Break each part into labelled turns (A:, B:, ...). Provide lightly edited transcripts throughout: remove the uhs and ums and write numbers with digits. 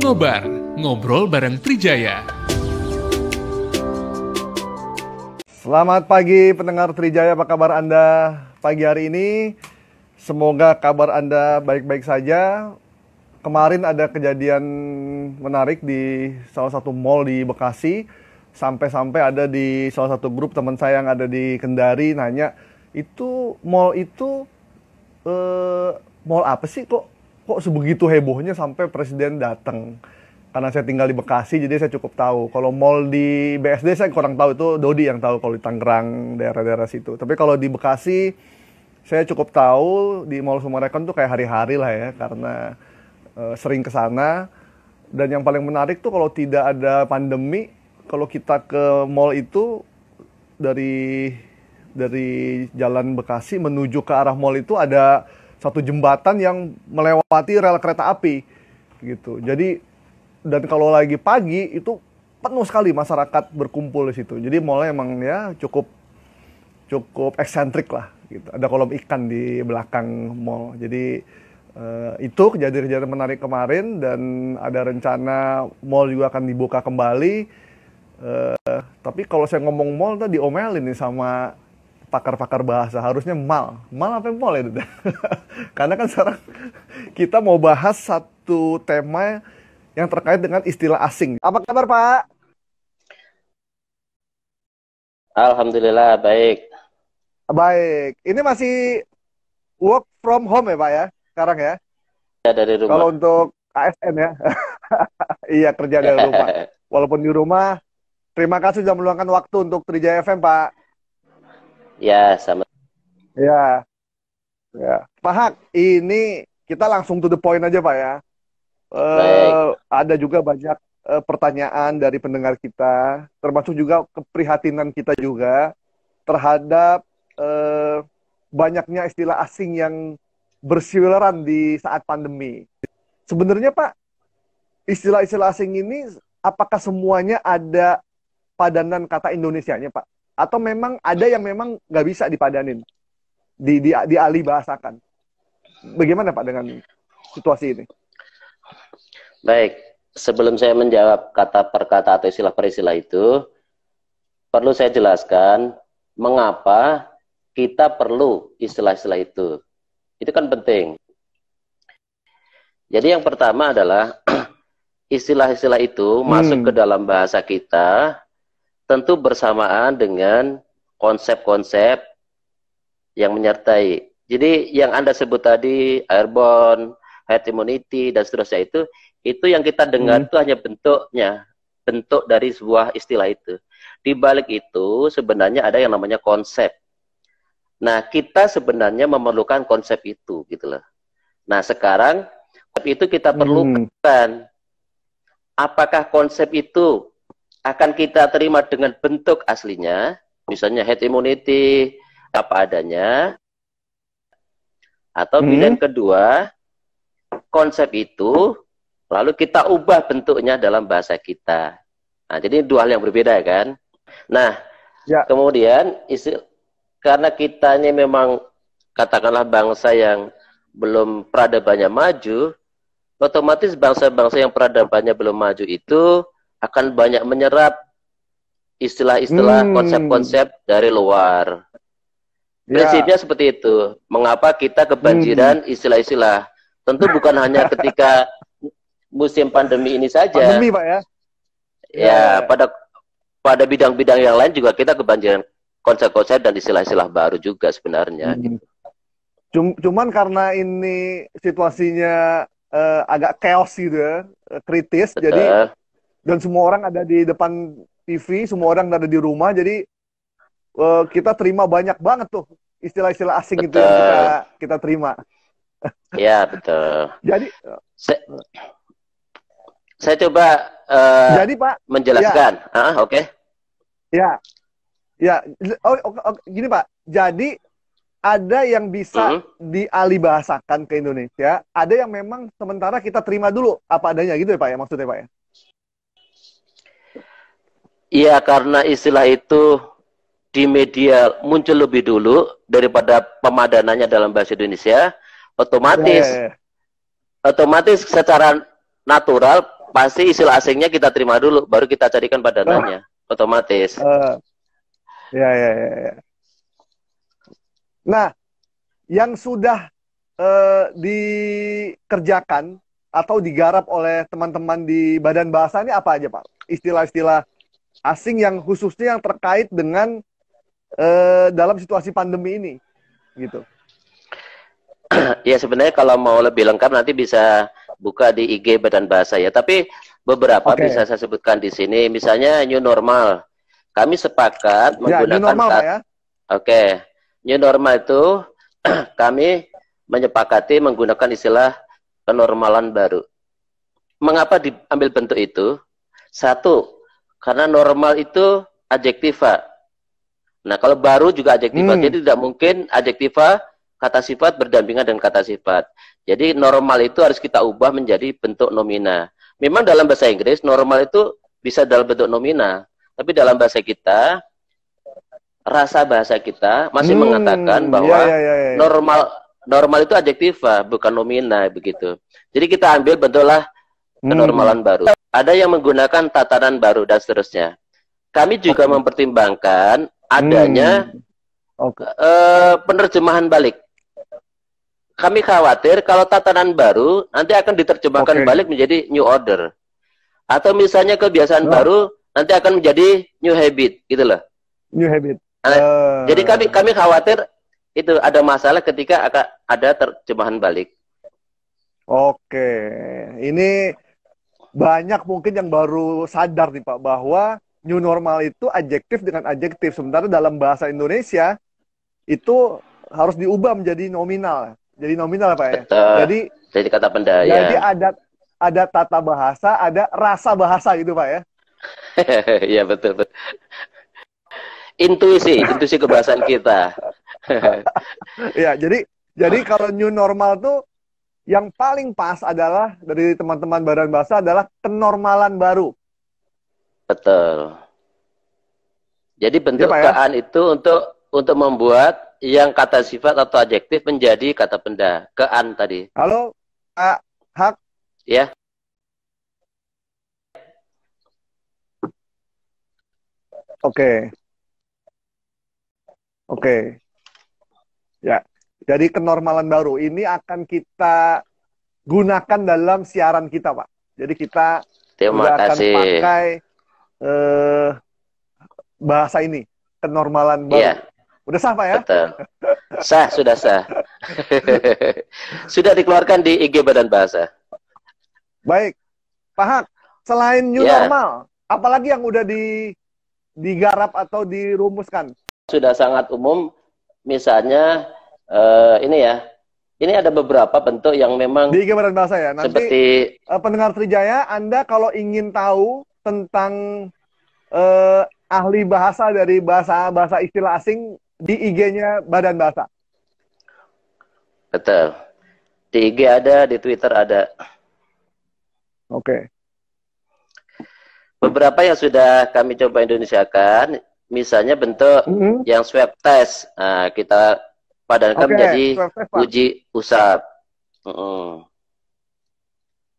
A: Ngobar, ngobrol bareng Trijaya.
B: Selamat pagi pendengar Trijaya, apa kabar Anda pagi hari ini? Semoga kabar Anda baik-baik saja. Kemarin ada kejadian menarik di salah satu mall di Bekasi. Sampai-sampai ada di salah satu grup teman saya yang ada di Kendari nanya, itu mall itu mall apa sih, kok sebegitu hebohnya sampai presiden datang. Karena saya tinggal di Bekasi, jadi saya cukup tahu. Kalau mall di BSD saya kurang tahu, itu Dodi yang tahu kalau di Tangerang, daerah-daerah situ. Tapi kalau di Bekasi, saya cukup tahu di Mall Summarecon tuh kayak hari-hari lah ya, karena sering ke sana. Dan yang paling menarik tuh kalau tidak ada pandemi, kalau kita ke mall itu dari Jalan Bekasi menuju ke arah mall itu ada satu jembatan yang melewati rel kereta api gitu. Jadi dan kalau lagi pagi itu penuh sekali masyarakat berkumpul di situ. Jadi mallnya emang ya cukup eksentrik lah gitu. Ada kolam ikan di belakang mall. Jadi itu kejadian-kejadian menarik kemarin, dan ada rencana mall juga akan dibuka kembali. Tapi kalau saya ngomong mall tadi diomelin nih sama pakar-pakar bahasa, harusnya mal apa mall ya? Karena kan sekarang kita mau bahas satu tema yang terkait dengan istilah asing. Apa kabar, Pak?
C: Alhamdulillah, baik.
B: Baik. Ini masih work from home ya, Pak ya? Sekarang ya?
C: Ya, dari rumah.
B: Kalau untuk ASN ya? Iya, kerja dari rumah. Walaupun di rumah, terima kasih sudah meluangkan waktu untuk Trijaya FM, Pak.
C: Ya, sama.
B: Ya. Pak Hak, ini kita langsung to the point aja, Pak ya. Ada juga banyak pertanyaan dari pendengar kita, termasuk juga keprihatinan kita juga terhadap banyaknya istilah asing yang berseliweran di saat pandemi. Sebenarnya Pak, istilah-istilah asing ini apakah semuanya ada padanan kata Indonesianya, Pak? Atau memang ada yang memang nggak bisa dipadanin, dialih bahasakan? Bagaimana Pak dengan situasi ini?
C: Baik, sebelum saya menjawab kata per kata atau istilah per istilah itu, perlu saya jelaskan mengapa kita perlu istilah-istilah itu. Itu kan penting. Jadi yang pertama adalah istilah-istilah itu masuk ke dalam bahasa kita tentu bersamaan dengan konsep-konsep yang menyertai. Jadi yang Anda sebut tadi, airborne, herd immunity, dan seterusnya itu yang kita dengar itu hanya bentuk dari sebuah istilah itu. Di balik itu sebenarnya ada yang namanya konsep. Nah, kita sebenarnya memerlukan konsep itu, gitu loh. Nah, sekarang konsep itu kita perlukan. Apakah konsep itu akan kita terima dengan bentuk aslinya, misalnya herd immunity, apa adanya, atau pilihan kedua, konsep itu lalu kita ubah bentuknya dalam bahasa kita. Nah, jadi dua hal yang berbeda kan. Nah, kemudian karena kitanya memang katakanlah bangsa yang belum peradabannya maju, otomatis bangsa-bangsa yang peradabannya belum maju itu akan banyak menyerap istilah-istilah, konsep-konsep dari luar. Prinsipnya seperti itu. Mengapa kita kebanjiran istilah-istilah? Tentu bukan hanya ketika musim pandemi ini saja.
B: Pandemi, Pak ya?
C: Ya, pada bidang-bidang yang lain juga kita kebanjiran konsep-konsep dan istilah-istilah baru juga sebenarnya.
B: Cuman karena ini situasinya agak chaos gitu ya, kritis. Betul. Jadi dan semua orang ada di depan TV, semua orang ada di rumah, jadi kita terima banyak banget tuh istilah-istilah asing. Betul. Itu yang kita terima.
C: Ya, betul.
B: Jadi
C: saya coba
B: jadi Pak
C: menjelaskan. Oke.
B: Ya, gini Pak. Jadi ada yang bisa dialih bahasakan ke Indonesia, ada yang memang sementara kita terima dulu apa adanya gitu ya Pak ya, maksudnya Pak ya?
C: Iya, karena istilah itu di media muncul lebih dulu daripada pemadanannya dalam bahasa Indonesia, otomatis secara natural pasti istilah asingnya kita terima dulu, baru kita carikan padanannya, otomatis.
B: Ya, ya, ya, ya. Nah, yang sudah dikerjakan atau digarap oleh teman-teman di Badan Bahasa ini apa aja, Pak? Istilah-istilah asing yang khususnya yang terkait dengan dalam situasi pandemi ini, gitu.
C: Ya sebenarnya kalau mau lebih lengkap nanti bisa buka di IG Badan Bahasa ya. Tapi beberapa bisa saya sebutkan di sini. Misalnya new normal. Kami sepakat menggunakan
B: new normal, Pak, ya?
C: Oke. New normal itu kami menyepakati menggunakan istilah kenormalan baru. Mengapa diambil bentuk itu? Satu, karena normal itu adjektiva. Nah, kalau baru juga adjektiva. Jadi tidak mungkin adjektiva kata sifat berdampingan dengan kata sifat. Jadi normal itu harus kita ubah menjadi bentuk nomina. Memang dalam bahasa Inggris normal itu bisa dalam bentuk nomina, tapi dalam bahasa kita, rasa bahasa kita masih mengatakan bahwa normal itu adjektiva, bukan nomina begitu. Jadi kita ambil bentuklah kenormalan baru. Ada yang menggunakan tatanan baru dan seterusnya. Kami juga mempertimbangkan adanya penerjemahan balik. Kami khawatir kalau tatanan baru nanti akan diterjemahkan balik menjadi new order. Atau misalnya kebiasaan baru nanti akan menjadi new habit, gitu loh.
B: New habit.
C: Jadi kami khawatir itu ada masalah ketika ada terjemahan balik.
B: Oke, ini banyak mungkin yang baru sadar nih Pak bahwa new normal itu adjektif dengan adjektif, sementara dalam bahasa Indonesia itu harus diubah menjadi nominal. Jadi nominal Pak ya.
C: Betul. Jadi kata benda ya.
B: Jadi ada tata bahasa, ada rasa bahasa gitu Pak ya.
C: Iya betul. Intuisi kebahasaan kita.
B: Ya, jadi kalau new normal tuh yang paling pas adalah dari teman-teman Badan Bahasa adalah kenormalan baru.
C: Betul. Jadi bentuk kean itu untuk membuat yang kata sifat atau adjektif menjadi kata benda. Kean tadi.
B: Halo, Pak Hak.
C: Ya.
B: Oke. Ya. Jadi kenormalan baru ini akan kita gunakan dalam siaran kita, Pak. Jadi kita akan pakai bahasa ini, kenormalan baru.
C: Yeah.
B: Udah sah, Pak ya?
C: Betul. Sah, sudah sah. Sudah dikeluarkan di IG Badan Bahasa.
B: Baik. Pak Hak, selain new normal, apalagi yang udah digarap atau dirumuskan?
C: Sudah sangat umum, misalnya ini ya. Ini ada beberapa bentuk yang memang
B: di IG Badan Bahasa ya. Nanti
C: seperti
B: pendengar Trijaya, Anda kalau ingin tahu tentang ahli bahasa dari bahasa istilah asing di IG-nya Badan Bahasa.
C: Betul. Di IG ada, di Twitter ada.
B: Oke.
C: Beberapa yang sudah kami coba Indonesiakan, misalnya bentuk yang swab test. Nah, kita padankan menjadi uji usap.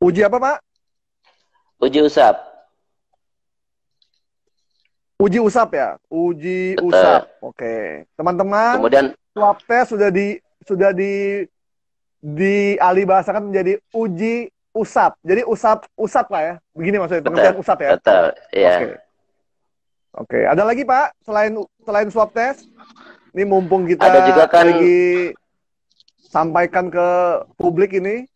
B: Uji apa, Pak?
C: Uji usap.
B: Uji usap ya, uji usap. Oke, teman-teman.
C: Kemudian
B: swab test sudah dialihbahasakan menjadi uji usap. Jadi usap Pak ya. Begini maksudnya pengertian usap ya.
C: Betul. Iya.
B: Oke. Ada lagi Pak selain swab test? Ini mumpung kita
C: ada juga kan
B: lagi sampaikan ke publik ini.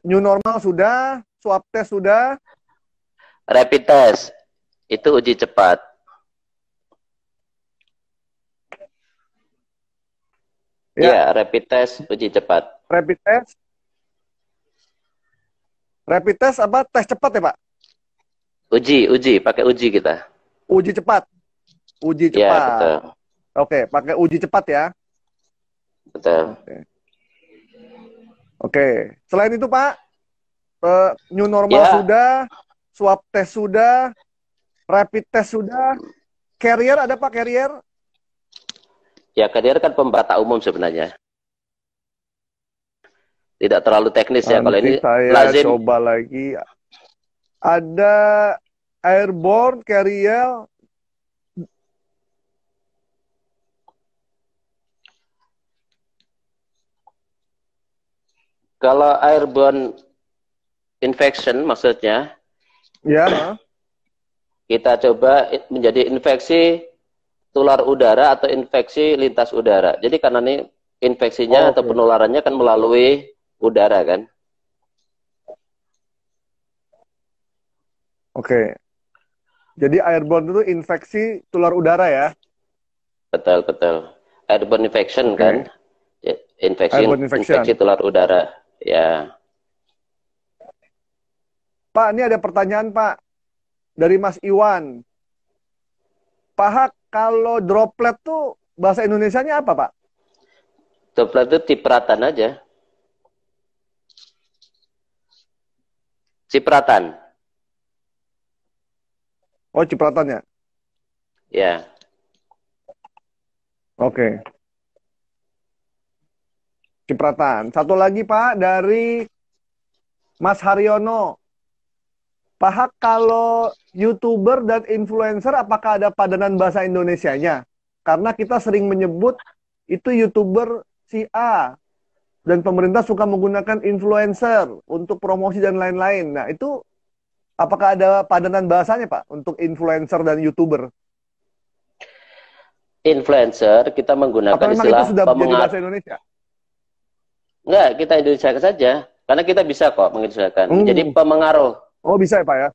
B: New normal sudah, swab test sudah,
C: rapid test. Itu uji cepat. Ya, rapid test, uji cepat.
B: Rapid test apa? Tes cepat ya, Pak?
C: Uji, pakai uji kita.
B: Uji cepat.
C: Ya, betul.
B: Oke, pakai uji cepat ya.
C: Betul.
B: Oke. Selain itu, Pak, new normal sudah, swab test sudah, rapid test sudah, carrier ada Pak, carrier?
C: Ya, carrier kan pembatas umum sebenarnya. Tidak terlalu teknis ya kalau ini
B: saya
C: lazim.
B: Coba lagi. Ada airborne, carrier.
C: Kalau airborne infection maksudnya,
B: Ya.
C: kita coba menjadi infeksi tular udara atau infeksi lintas udara. Jadi karena ini infeksinya atau
B: Oke.
C: penularannya kan melalui udara kan.
B: Oke. Jadi airborne itu infeksi tular udara ya?
C: Betul, betul. Airborne infection
B: Oke.
C: kan.
B: Airborne infection.
C: Infeksi tular udara. Ya.
B: Pak, ini ada pertanyaan Pak dari Mas Iwan. Pak Hak, kalau droplet tuh bahasa Indonesianya apa Pak?
C: Droplet itu cipratan aja. Cipratan.
B: Oh, cipratannya.
C: Ya.
B: Oke. Cipratan. Satu lagi Pak dari Mas Haryono. Pak Hak, kalau YouTuber dan influencer apakah ada padanan bahasa Indonesianya? Karena kita sering menyebut itu YouTuber si A dan pemerintah suka menggunakan influencer untuk promosi dan lain-lain. Nah, itu apakah ada padanan bahasanya Pak untuk influencer dan YouTuber?
C: Influencer kita
B: Apa
C: menggunakan
B: memang itu
C: istilah
B: sudah menjadi
C: pemengar.
B: bahasa Indonesia?
C: Enggak, kita Indonesia saja. Karena kita bisa kok mengindonesiakan. Jadi
B: Hmm.
C: pemengaruh.
B: Oh, bisa ya Pak ya?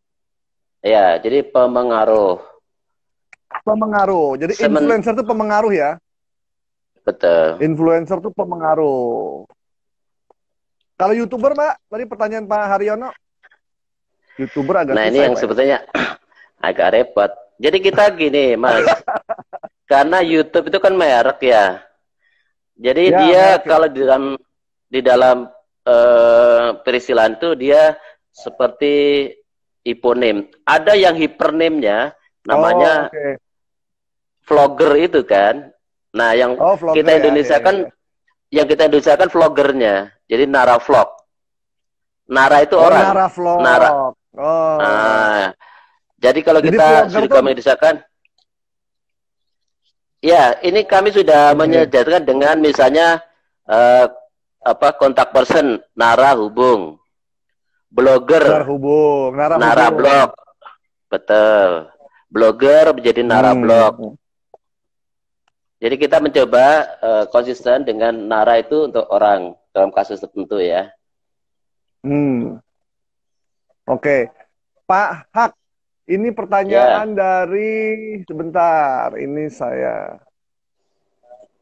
C: Ya, jadi pemengaruh.
B: Pemengaruh. Jadi influencer itu pemengaruh ya?
C: Betul.
B: Influencer itu pemengaruh. Kalau YouTuber Pak, tadi pertanyaan Pak Haryono. YouTuber agak
C: Nah,
B: susah
C: ini
B: ya
C: yang
B: Pak ya?
C: sebetulnya agak repot. Jadi kita gini, Mas. Karena YouTube itu kan merek ya. Jadi
B: Ya,
C: dia
B: merek ya.
C: kalau di dalam peristilaan itu dia seperti hiponim. Ada yang hipernemnya namanya
B: Oh, oke.
C: vlogger itu kan. Nah, yang
B: Oh, vlogger
C: kita
B: ya.
C: Indonesia
B: Ya,
C: kan
B: ya.
C: yang kita Indonesia kan vloggernya. Jadi Nara vlog. Nara itu
B: Oh,
C: orang.
B: Nara vlog.
C: Nara.
B: Oh.
C: Nah, jadi kalau
B: Jadi
C: kita
B: vlogger
C: sudah
B: tuh
C: mengindonesiakan, ya ini kami sudah
B: oke.
C: menyejarkan dengan misalnya eh, kontak person Nara hubung,
B: Nara
C: blogger
B: hubung, Nara
C: Nara
B: hubung.
C: blog, betul, blogger menjadi Nara blog. Jadi kita mencoba konsisten dengan Nara itu untuk orang dalam kasus tertentu ya.
B: Oke. Pak Hak, ini
C: Ya,
B: pertanyaan dari sebentar. Ini saya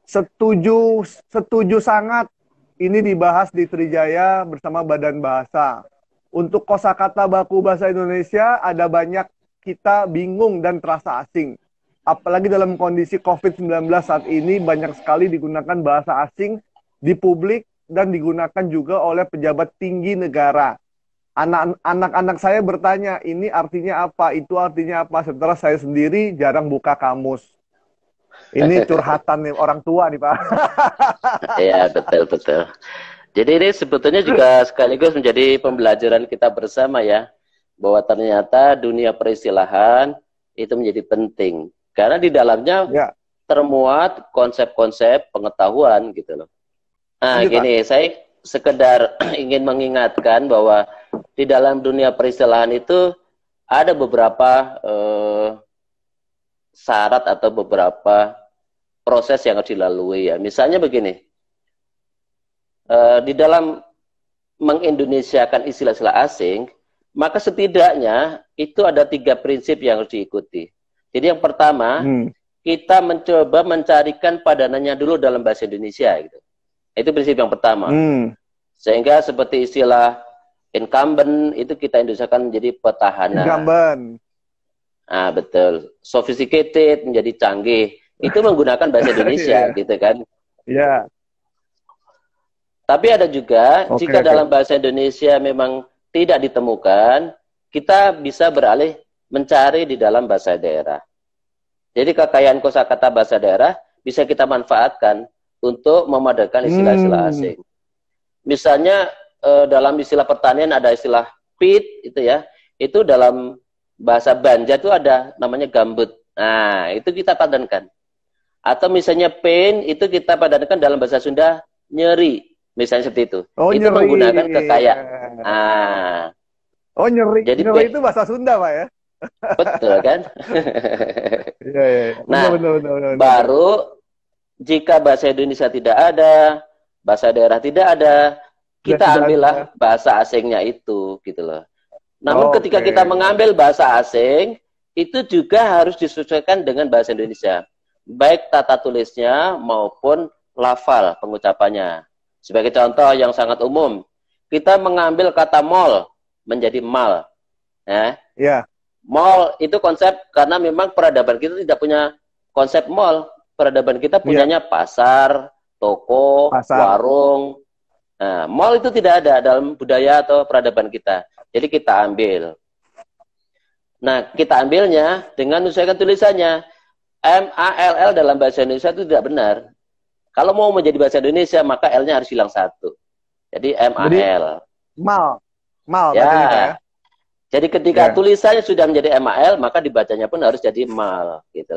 B: setuju sangat ini dibahas di Trijaya bersama Badan Bahasa. Untuk kosakata baku bahasa Indonesia ada banyak kita bingung dan terasa asing. Apalagi dalam kondisi COVID-19 saat ini banyak sekali digunakan bahasa asing di publik dan digunakan juga oleh pejabat tinggi negara. Anak-anak saya bertanya, ini artinya apa, itu artinya apa, setelah saya sendiri jarang buka kamus. Ini curhatan nih orang tua nih Pak.
C: ya betul betul. Jadi ini sebetulnya juga sekaligus menjadi pembelajaran kita bersama ya, bahwa ternyata dunia peristilahan itu menjadi penting karena di dalamnya
B: Ya,
C: termuat konsep-konsep pengetahuan gitu loh. Nah,
B: lanjut Pak.
C: gini, saya sekedar ingin mengingatkan bahwa di dalam dunia peristilahan itu ada beberapa syarat atau beberapa proses yang harus dilalui ya. Misalnya begini, di dalam mengindonesiakan istilah-istilah asing, maka setidaknya itu ada 3 prinsip yang harus diikuti. Jadi yang pertama, kita mencoba mencarikan padanannya dulu dalam bahasa Indonesia gitu. Itu prinsip yang pertama. Sehingga seperti istilah incumbent itu kita Indonesiakan menjadi petahana.
B: Incumbent.
C: Ah, betul. Sophisticated menjadi canggih. Itu menggunakan bahasa Indonesia gitu kan.
B: Iya.
C: Tapi ada juga jika dalam bahasa Indonesia memang tidak ditemukan, kita bisa beralih mencari di dalam bahasa daerah. Jadi kekayaan kosakata bahasa daerah bisa kita manfaatkan untuk memadatkan istilah-istilah asing. Misalnya dalam istilah pertanian ada istilah pit itu ya. itu dalam bahasa Banja itu ada namanya gambut. Nah, itu kita padankan. Atau misalnya pain itu kita padankan dalam bahasa Sunda nyeri. Misalnya seperti itu.
B: Oh,
C: Itu
B: nyeri.
C: menggunakan kekayaan. Nah,
B: Oh, nyeri.
C: jadi
B: Nyeri itu bahasa Sunda, Pak ya?
C: betul kan?
B: Iya, iya.
C: Nah,
B: Benar.
C: baru jika bahasa Indonesia tidak ada, bahasa daerah tidak ada, kita
B: Tidak
C: ambillah
B: ada.
C: bahasa asingnya itu, gitu loh. Namun
B: Oke.
C: ketika kita mengambil bahasa asing, itu juga harus disesuaikan dengan bahasa Indonesia. Baik tata tulisnya maupun lafal pengucapannya. Sebagai contoh yang sangat umum, kita mengambil kata mall menjadi mal. Ya.
B: Ya.
C: Mall itu konsep karena memang peradaban kita tidak punya konsep mall. Peradaban kita punyanya pasar, toko,
B: Pasar.
C: warung. Nah, mall itu tidak ada dalam budaya atau peradaban kita. Jadi kita ambil. Nah, kita ambilnya dengan menyesuaikan tulisannya. MALL dalam bahasa Indonesia itu tidak benar. Kalau mau menjadi bahasa Indonesia, maka L-nya harus hilang satu. Jadi MAL.
B: Mal. Mal
C: Ya.
B: bacanya, Pak ya.
C: Jadi ketika
B: Ya.
C: tulisannya sudah menjadi MAL, maka dibacanya pun harus jadi mal. Gitu.